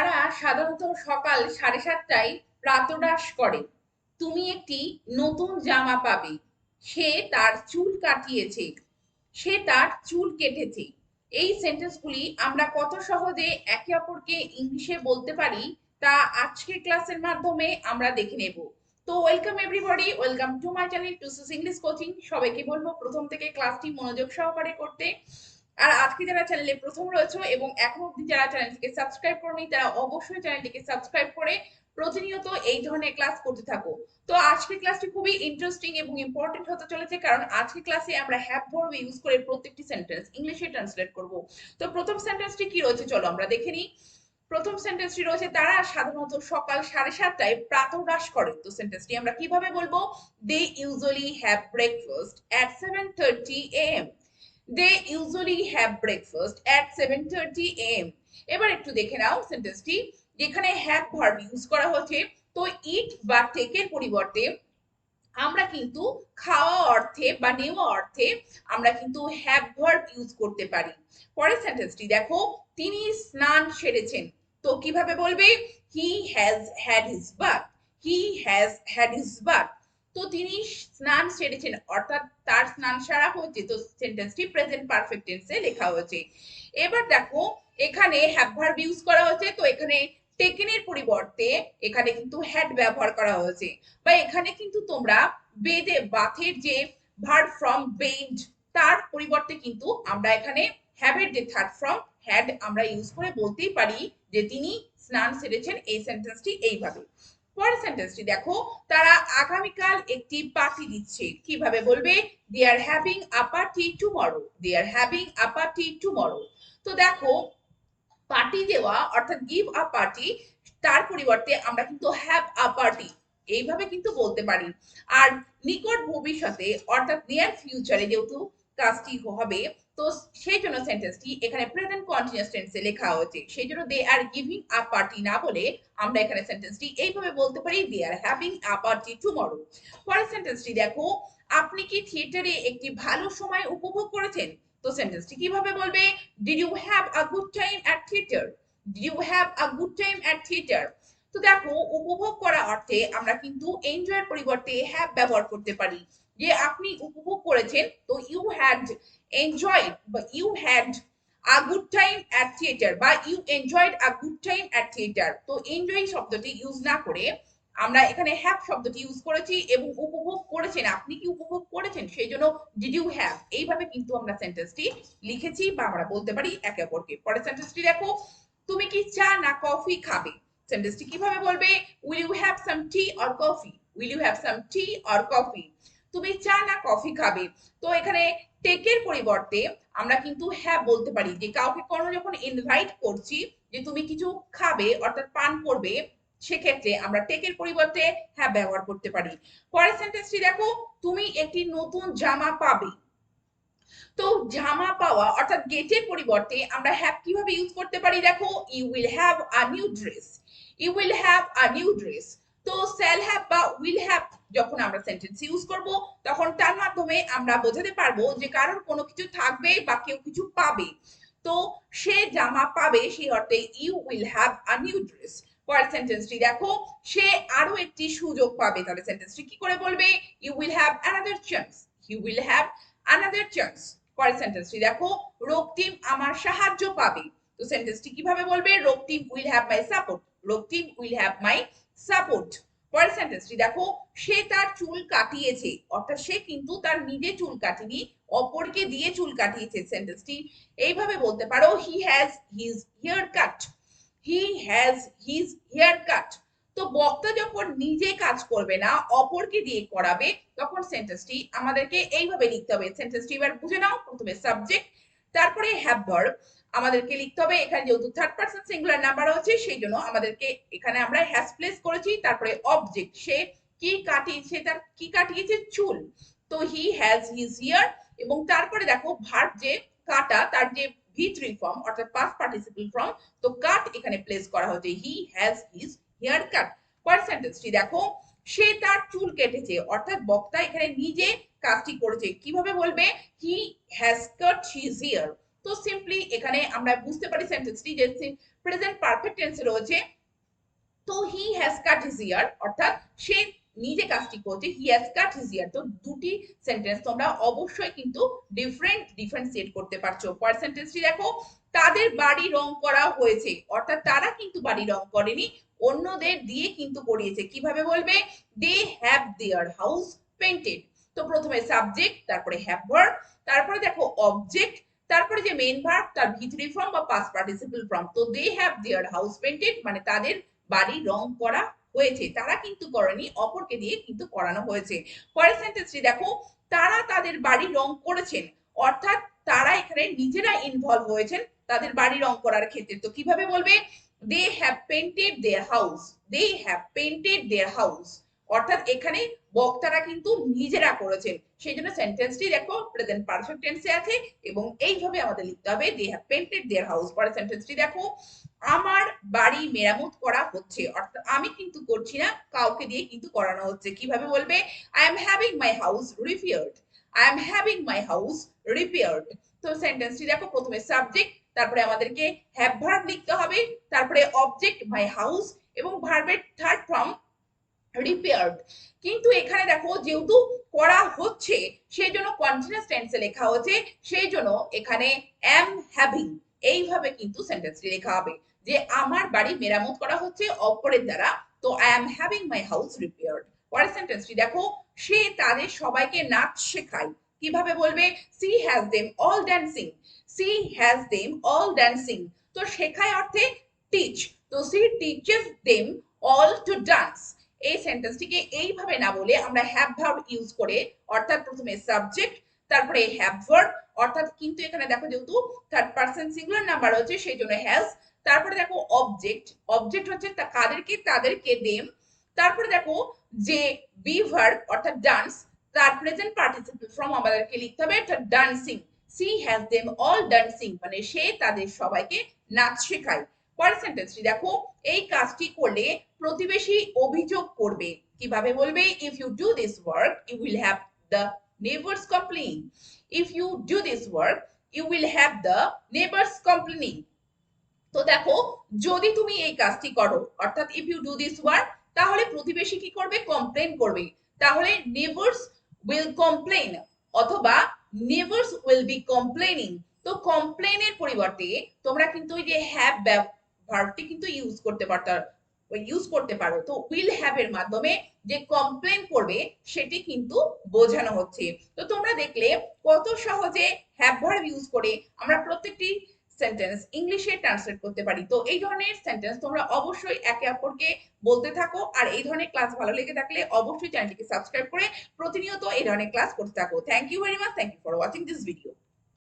তারা সাধারণত সকাল 7:30টায় প্রাতরাশ করে। তুমি একটি নতুন জামা পাবে। সে তার চুল কাটিয়েছে। সে তার চুল কেটেছে। এই সেন্টেন্সগুলি আমরা কত সহজে একে অপরকে ইংলিশে বলতে পারি তা আজকের ক্লাসের মাধ্যমে আমরা দেখে নেব। তো welcome everybody, welcome to my channel টুসিস ইংলিশ কোচিং। সবাইকে বলবো প্রথম থেকে ক্লাসটি মনোযোগ সহকারে করতে। আর আজকে যারা চ্যানেলে প্রথম রয়েছে এবং এখনো অবধি যারা চ্যানেলটিকে সাবস্ক্রাইব করনি তারা অবশ্যই চ্যানেলটিকে সাবস্ক্রাইব করে প্রতিনিয়ত এই ধরনের ক্লাস করতে থাকো। তো আজকের ক্লাসটি খুবই ইন্টারেস্টিং এবং ইম্পর্টেন্ট হতে চলেছে, কারণ আজকের ক্লাসে আমরা হ্যাভ ভার্ব ইউজ করে প্রত্যেকটি সেন্টেন্স ইংলিশে ট্রান্সলেট করব। তো প্রথম সেন্টেন্সটি কি রয়েছে চলো আমরা দেখে নিই। প্রথম সেন্টেন্সটি রয়েছে তারা সাধারণত সকাল 7:30টায় প্রাতরাশ করে। তো সেন্টেন্সটি আমরা কিভাবে বলবো? They usually have breakfast at 7:30 AM। They usually have breakfast at 7:30 AM। এবার একটু দেখে নাও সেন্টেন্সটি, যেখানে হ্যাভ ভার্ব ইউজ করা হয়েছে। তো ইট বা টেকের পরিবর্তে আমরা কিন্তু খাওয়া অর্থে বা নেওয়া অর্থে আমরা কিন্তু হ্যাভ ভার্ব ইউজ করতে পারি। পরের সেন্টেন্সটি দেখো, তিনি স্নান সেরেছেন। তো কিভাবে বলবে? He has had his bath. He has had his bath. তো তিনি স্নান সেরেছেন অর্থাৎ তার স্নান সারা হয়েছে। তো সেন্টেন্সটি প্রেজেন্ট পারফেক্ট টেন্সে লেখা হয়েছে। এবার দেখো, এখানে হ্যাভ ভার্ব ইউজ করা হয়েছে। তো এখানে টেকেনের পরিবর্তে এখানে কিন্তু হ্যাড ব্যবহার করা হয়েছে। বা এখানে কিন্তু তোমরা বেদে বাথের যে ভার্ব ফ্রম বেড তার পরিবর্তে কিন্তু আমরা এখানে হ্যাভের যে থার্ড ফ্রম হ্যাড আমরা ইউজ করে বলতেই পারি যে তিনি স্নান সেরেছেন। এই সেন্টেন্সটি এইভাবে। পরের সেন্টেন্সটি দেখো, তারা আগামীকাল একটি পার্টি দিচ্ছে। কিভাবে বলবে? They are having a party tomorrow. They are having a party tomorrow. তো দেখো, পার্টি দেওয়া অর্থাৎ গিভ আ পার্টি, তার পরিবর্তে আমরা কিন্তু হ্যাভ আ পার্টি এইভাবে কিন্তু বলতে পারি। আর নিকট ভবিষ্যতে অর্থাৎ নিয়ার ফিউচারে যেহেতু কাজটি হবে, তো সেই জন্য সেন্টেন্সটি এখানে প্রেজেন্ট কন্টিনিউয়াস টেন্সে লেখা হয়েছে। সেই জন্য দে আর গিভিং আ পার্টি না বলে আমরা এখানে সেন্টেন্সটি এইভাবে বলতে পারি, they are having a party tomorrow. পরের সেন্টেন্সটি দেখো, আপনি কি থিয়েটারে একটি ভালো সময় উপভোগ করেছেন? তো সেন্টেন্সটি কিভাবে বলবে? Did you have a good time at theatre. Did you have a good time at theatre. তো দেখো, উপভোগ করা অর্থে আমরা কিন্তু এনজয়ের পরিবর্তে হ্যাভ ব্যবহার করতে পারি। যে আপনি উপভোগ করেছেন, তো ইউ হ্যাড এনজয়েড বা you had a good time at theatre বা you enjoyed a good time at theatre. তো এনজয় শব্দটি ইউজ না করে আমরা এখানে হ্যাভ শব্দটি ইউজ করেছি এবং উপভোগ করেছেন, আপনি কি উপভোগ করেছেন, সেই জন্য ডিড ইউ হ্যাভ এইভাবে কিন্তু আমরা সেন্টেন্সটি লিখেছি বা আমরা বলতে পারি একে অপরকে। পরের সেন্টেন্সটি দেখো, তুমি কি চা না কফি খাবে? সেন্টেন্সটি কিভাবে বলবে? Will you have some tea or coffee. Will you have some tea or coffee. তুমি চা না কফি খাবে। তো এখানে টেকের পরিবর্তে আমরা কিন্তু হ্যাভ বলতে পারি। যে কাউকে কোনো যখন ইনভাইট করছি যে তুমি কিছু খাবে অর্থাৎ পান করবে, সেক্ষেত্রে আমরা টেকের পরিবর্তে হ্যাভ ব্যবহার করতে পারি। পরের সেন্টেন্সটি দেখো, তুমি একটি নতুন জামা পাবে। তো জামা পাওয়া অর্থাৎ গেটের পরিবর্তে আমরা হ্যাভ কিভাবে ইউজ করতে পারি? দেখো, you will have a new dress. You will have a new dress. তো শ্যাল হ্যাভ বা উইল হ্যাভ যখন আমরা সেন্টেন্স ইউজ করব, তখন তার মাধ্যমে আমরা বোঝাতে পারবো যে কারোর কোনো কিছু থাকবে বা কেউ কিছু পাবে। তো সে জামা পাবে সেই অর্থে you will have a new dress. পরের সেন্টেন্সটি দেখো, সে আরো একটি সুযোগ পাবে। তাহলে সেন্টেন্সটি কি করে বলবে? You will have another chance. You will have another chance. পরের সেন্টেন্সটি দেখো, রক্তিম আমার সাহায্য পাবে। তো সেন্টেন্সটি কিভাবে বলবে? Raktim will have my support. Raktim will have my support. পরের সেন্টেন্সটি দেখো, সে তার চুল কাটিয়েছে অর্থাৎ সে কিন্তু তার নিজে চুল কাটেনি, অপরকে দিয়ে চুল কাটিয়েছে। সেন্টেন্সটি এইভাবে বলতে পারো, he has his haircut. He has his haircut. তো বক্তা যখন নিজে কাজ করবে না, অপরকে দিয়ে করাবে, তখন সেন্টেন্সটি আমাদেরকে এইভাবে লিখতে হবে। সেন্টেন্সটি এবার বুঝে নাও। প্রথমে সাবজেক্ট, তারপরে হ্যাভ ভার্ব আমাদেরকে লিখতে হবে। এখানে যেহেতু থার্ড পারসন সিঙ্গুলার নাম্বার হচ্ছে, সেই জন্য আমাদেরকে এখানে আমরা হ্যাজ প্লেস করেছি। তারপরে অবজেক্ট, সে কি কাটিয়েছে, তার কি কাটিয়েছে? চুল। তো হি হ্যাজ হিজ হেয়ার। এবং তারপরে দেখো ভার্ব যে কাটা, তার যে V3 ফর্ম অর্থাৎ পাস্ট পার্টিসিপল ফর্ম, তো কাট এখানে প্লেস করা হয়েছে। He has his haircut. পরের সেন্টেন্সটি দেখো, সে তার চুল কেটেছে অর্থাৎ বক্তা এখানে নিজে কাজটি করেছে। কিভাবে বলবে? He has cut his hair. তো সিম্পলি এখানে আমরা বুঝতে পারি সেন্টেন্সটি যে প্রেজেন্ট পারফেক্ট টেন্সে রয়েছে। তো হি হ্যাজ কাট হিজ ইয়ার, অর্থাৎ সে নিজে কাজটি করছে, হি হ্যাজ কাট হিজ ইয়ার। তো দুটি সেন্টেন্স তোমরা অবশ্যই কিন্তু ডিফারেন্সিয়েট করতে পারছো। পরের সেন্টেন্সটি দেখো, তাদের বাড়ি রং করা হয়েছে, অর্থাৎ তারা কিন্তু বাড়ি রং করেনি, অন্যদের দিয়ে কিন্তু করিয়েছে। কিভাবে বলবে? They have their house painted. তো প্রথমে সাবজেক্ট, তারপরে হ্যাভ ভার্ব, তারপরে দেখো অবজেক্ট, তারপরে যে মেইন ভার্ব তার ভিতরি ফর্ম বা পাস্ট পার্টিসিপল ফর্ম। তো they have their house painted মানে তাদের বাড়ি রং করা হয়েছে, তারা কিন্তু করেনি, অপরকে দিয়ে কিন্তু করানো হয়েছে। পরের সেন্টেন্সটি দেখো, তারা তাদের বাড়ি রং করেছেন, অর্থাৎ তারা এখানে নিজেরা ইনভলভ হয়েছেন তাদের বাড়ি রং করার ক্ষেত্রে। তো কিভাবে বলবে? They have painted their house, they have painted their house, অর্থাৎ এখানে বক্তারা কিন্তু নিজেরা করেছেন, সেই জন্য সেন্টেন্সটি দেখো প্রেজেন্ট পারফেক্ট টেন্সে আছে এবং এইভাবে আমাদের লিখতে হবে they have painted their house. পরের সেন্টেন্সটি দেখো, আমার বাড়ি মেরামত করা হচ্ছে, অর্থাৎ আমি কিন্তু করছি না, কাউকে দিয়ে কিন্তু করানো হচ্ছে। কিভাবে বলবে? I am having my house repaired, I am having my house repaired. তো সেন্টেন্সটি দেখো প্রথমে সাবজেক্ট, তারপরে আমাদেরকে হ্যাভ ভার্ব লিখতে হবে, তারপরে অবজেক্ট মাই হাউস এবং ভার্বের থার্ড ফর্ম রিপেয়ার্ড। কিন্তু এখানে দেখো যেহেতু করা হচ্ছে সেই জন্য কন্টিনিউয়াস টেন্সে লেখা হচ্ছে, সেই জন্য এখানে এম হ্যাভিং এইভাবে কিন্তু সেন্টেন্সটি লেখা হবে যে আমার বাড়ি মেরামত করা হচ্ছে অপরের দ্বারা। তো I am having my house repaired. পরের সেন্টেন্সটি দেখো, সে তাদের সবাইকে নাচ শেখায়। কিভাবে বলবে? She has them all dancing, she has them all dancing. তো শেখায় অর্থে টিচ, তো she teaches them all to dance. এই সেন্টেন্সটিকে এইভাবে না বলে আমরা হ্যাভ ভার্ব ইউজ করে, অর্থাৎ প্রথমে সাবজেক্ট, তারপরে হ্যাভ ভার্ব, অর্থাৎ কিন্তু এখানে দেখো যেহেতু থার্ড পারসন সিঙ্গুলার নাম্বার হচ্ছে সেই জন্য হ্যাজ, তারপরে দেখো অবজেক্ট, অবজেক্ট হচ্ছে কাদেরকে? তাদেরকে, দেম। তারপরে দেখো যে বি ভার্ব অর্থাৎ ডান্স, তার প্রেজেন্ট পার্টিসিপল ফর্ম আমাদেরকে লিখতে হবে অর্থাৎ dancing, C has them all dancing মানে সে তাদের সবাইকে নাচ শেখায়। পরের সেন্টেন্সটি দেখো, এই কাজটি করলে প্রতিবেশী অভিযোগ করবে। কিভাবে বলবে? If you do this work you will have the neighbours complain, if you do this work you will have the neighbours complaining. তো দেখো যদি তুমি এই কাজটি করো অর্থাৎ if you do this work, তাহলে প্রতিবেশী কি করবে? কমপ্লেইন করবে। তাহলে নেইবার্স উইল কমপ্লেইন অথবা নেইবার্স উইল বি কমপ্লেইনিং। তো কমপ্লেইনের পরিবর্তে তোমরা কিন্তু ওই যে হ্যাভ ভার্বটি কিন্তু ইউজ করতে পারো। তো উইল হ্যাভ এর মাধ্যমে যে কমপ্লেইন করবে সেটি কিন্তু বোঝানো হচ্ছে। তো তোমরা দেখলে কত সহজে হ্যাভ ভার্ব ইউজ করে আমরা প্রত্যেকটি সেন্টেন্স ইংলিশে ট্রান্সলেট করতে পারি। তো এই ধরনের সেন্টেন্স তোমরা অবশ্যই একে অপরকে বলতে থাকো, আর এই ধরনের ক্লাস ভালো লেগে থাকলে অবশ্যই চ্যানেলটিকে সাবস্ক্রাইব করে প্রতিনিয়ত এই ধরনের ক্লাস করতে থাকো। Thank you very much, thank you for watching this video.